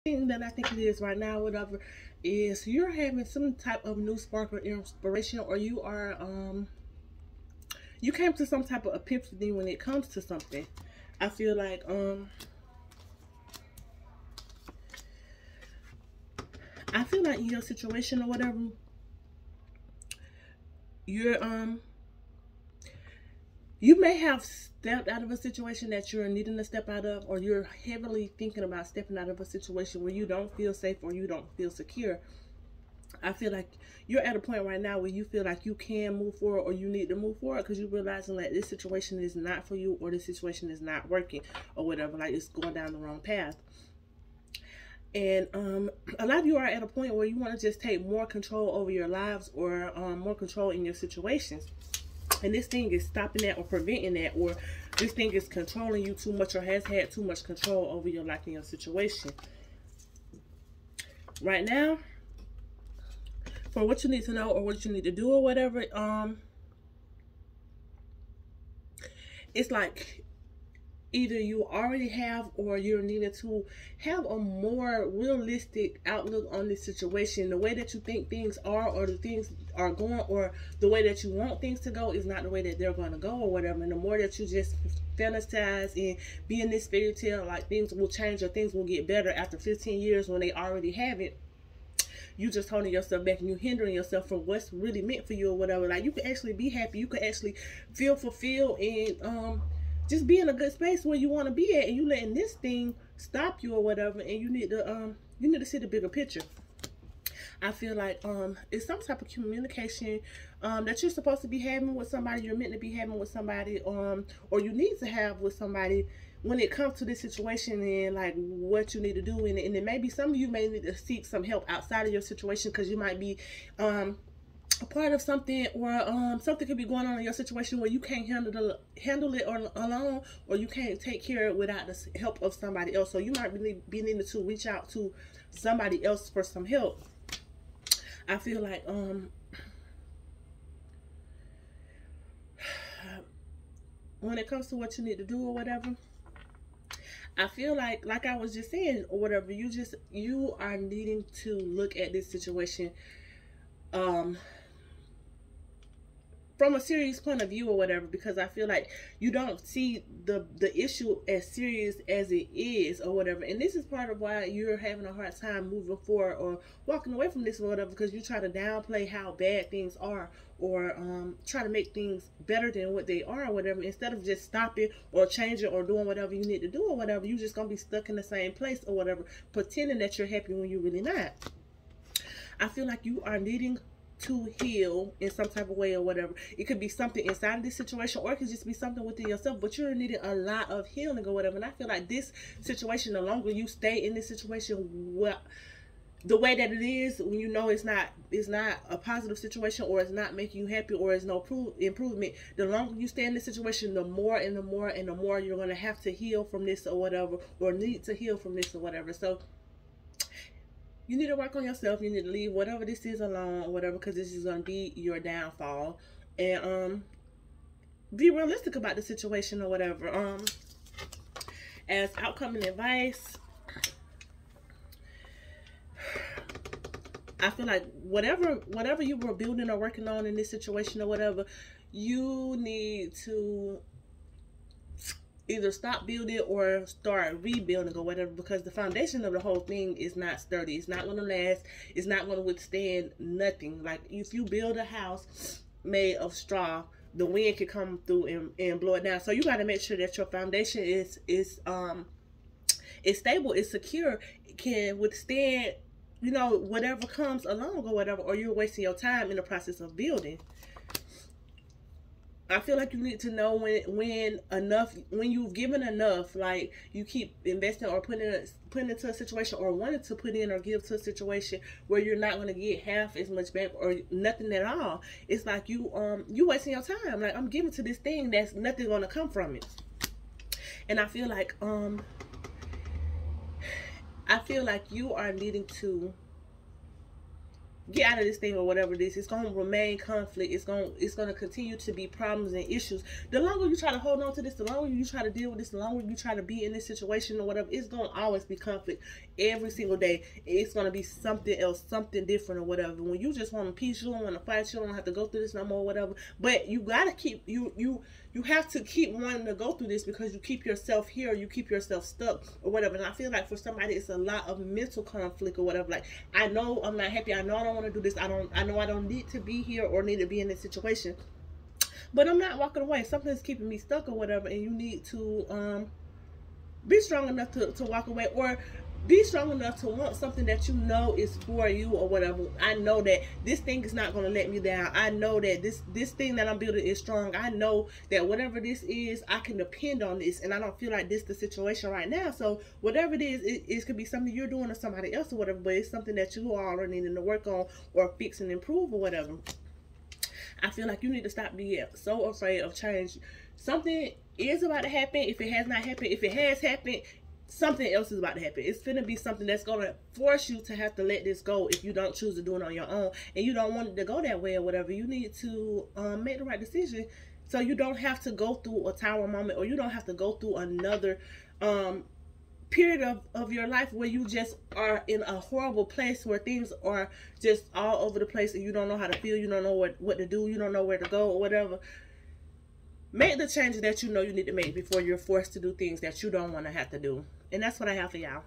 thing that I think it is right now, whatever, is you're having some type of new spark or inspiration, or you are you came to some type of epiphany when it comes to something. I feel like in your situation or whatever, you're you may have stepped out of a situation that you're needing to step out of, or you're heavily thinking about stepping out of a situation where you don't feel safe or you don't feel secure. I feel like you're at a point right now where you feel like you can move forward or you need to move forward because you're realizing that this situation is not for you, or this situation is not working or whatever, like it's going down the wrong path. And a lot of you are at a point where you want to just take more control over your lives, or more control in your situations. And this thing is stopping that or preventing that, or this thing is controlling you too much or has had too much control over your life and your situation. Right now, for what you need to know or what you need to do or whatever, it's like either you already have or you're needing to have a more realistic outlook on this situation. The way that you think things are, or the things are going, or the way that you want things to go is not the way that they're going to go or whatever. And the more that you just fantasize and be in this fairy tale like things will change or things will get better after 15 years when they already haven't, you just holding yourself back and you hindering yourself from what's really meant for you or whatever. Like, you can actually be happy, you can actually feel fulfilled, and just be in a good space where you want to be at, and you letting this thing stop you or whatever. And you need to see the bigger picture. I feel like it's some type of communication that you're supposed to be having with somebody, you're meant to be having with somebody, or you need to have with somebody when it comes to this situation, and like what you need to do in it. And then maybe some of you may need to seek some help outside of your situation, because you might be a part of something, or something could be going on in your situation where you can't handle it alone, or you can't take care of it without the help of somebody else. So you might be needing to reach out to somebody else for some help. I feel like when it comes to what you need to do or whatever, I feel like I was just saying or whatever, you are needing to look at this situation um from a serious point of view or whatever, because I feel like you don't see the issue as serious as it is or whatever. And this is part of why you're having a hard time moving forward or walking away from this or whatever, because you try to downplay how bad things are, or try to make things better than what they are or whatever, instead of just stopping or changing or doing whatever you need to do or whatever. You just gonna be stuck in the same place or whatever, pretending that you're happy when you're really not. I feel like you are needing to heal in some type of way or whatever. It could be something inside of this situation, or it could just be something within yourself, but you're needing a lot of healing or whatever. And I feel like this situation, the longer you stay in this situation, well, the way that it is, when you know it's not a positive situation, or it's not making you happy, or it's no improvement, the longer you stay in this situation, the more and the more and the more you're going to have to heal from this or whatever, or need to heal from this or whatever. So you need to work on yourself. You need to leave whatever this is alone or whatever, because this is going to be your downfall. And be realistic about the situation or whatever. As outcome and advice, I feel like whatever you were building or working on in this situation or whatever, you need to either stop building or start rebuilding or whatever, because the foundation of the whole thing is not sturdy. It's not going to last. It's not going to withstand nothing. Like, if you build a house made of straw, the wind can come through and blow it down. So you got to make sure that your foundation is stable, is secure, can withstand, you know, whatever comes along or whatever, or you're wasting your time in the process of building. I feel like you need to know when you've given enough, like you keep investing or putting into a situation, or wanting to put in or give to a situation where you're not going to get half as much back or nothing at all. It's like you wasting your time. Like, I'm giving to this thing that's nothing going to come from it. And I feel like you are needing to get out of this thing or whatever this. It's gonna remain conflict. It's gonna continue to be problems and issues. The longer you try to hold on to this, the longer you try to deal with this, the longer you try to be in this situation or whatever, it's gonna always be conflict every single day. It's gonna be something else, something different or whatever. When you just want peace, you don't want to fight, you don't have to go through this no more or whatever. But you gotta keep you have to keep wanting to go through this, because you keep yourself here, you keep yourself stuck or whatever. And I feel like for somebody it's a lot of mental conflict or whatever. Like, I know I'm not happy, I know I don't want to do this, I know I don't need to be here or need to be in this situation, but I'm not walking away. Something's keeping me stuck or whatever, and you need to be strong enough to walk away, or be strong enough to want something that you know is for you or whatever. I know that this thing is not going to let me down. I know that this thing that I'm building is strong. I know that whatever this is, I can depend on this, and I don't feel like this is the situation right now. So whatever it is, it could be something you're doing or somebody else or whatever, but it's something that you all are needing to work on or fix and improve or whatever. I feel like you need to stop being so afraid of change. Something is about to happen. If it has not happened, if it has happened, something else is about to happen. It's gonna be something that's gonna force you to have to let this go if you don't choose to do it on your own, and you don't want it to go that way or whatever. You need to make the right decision, so you don't have to go through a tower moment, or you don't have to go through another period of your life where you just are in a horrible place, where things are just all over the place and you don't know how to feel, you don't know what to do, you don't know where to go or whatever. Make the changes that you know you need to make before you're forced to do things that you don't want to have to do. And that's what I have for y'all.